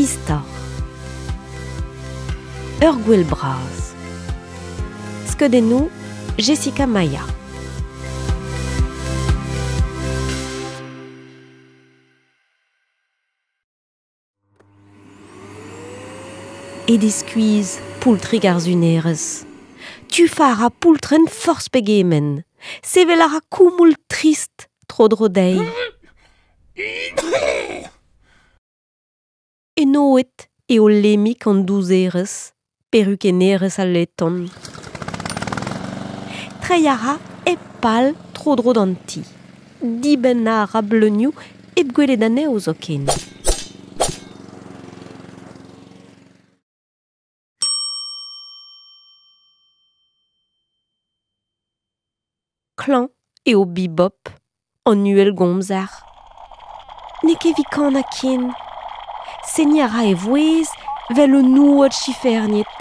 Istor. Ur gwell braz. Skeudennoù, Jessica Maya. Et skuizh poultrig ar zunerez. Tu fara poultren force pegemen. Sevel ara koumoul trist tro drodei. E noet eo lemik an douzerez, peruk enerez al leton. Treiara e pal tro drod an ti. Diben a ra bleunioù eb gwelet aneo zo ken. Klan eo bibop an uel gomzar. Ne kevi kan a ken. Seniara e vouez vel o nouot chiferniet.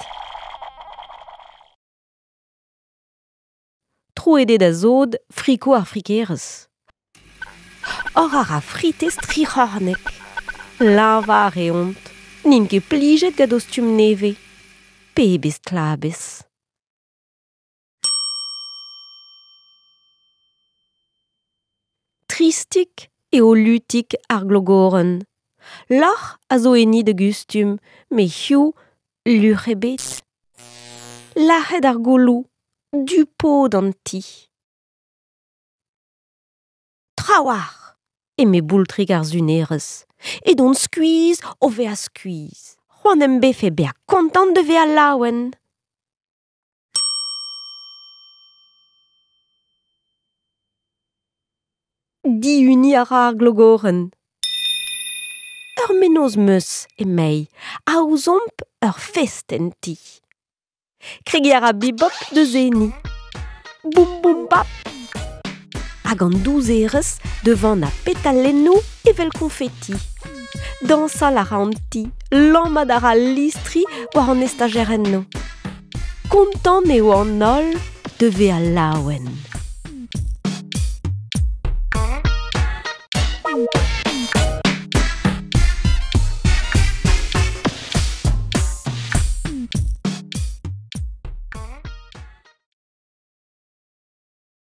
Trouedet a zod friko ar frikerez. Or ara fritez tric'hornek. Lava ar eont. N'in ket plijet gant ostum neve. Pebez tlabez. Tristik eo lutik ar glogoren. Lor a zo eni de gustum, me hiou luc'h ebet. Lac'het ar golou, du pod an ti. Trawar, eme boultrig ar zunerez. E don skuizh o ve a skuizh. C'hoant em befe bea kontant de ve a laouen. Diuni a ra ar glogoren. Ur menoz meus e mei, a ouzomp ur fest en ti. Kregiñ a bibop de zeni. Boum boum bap. Hag an douzerez devant a petalennoù evel konfeti. Dansal a ra an ti, lammad a ra listri war an estajerenno. Kontant eo an holl de ve a laouen.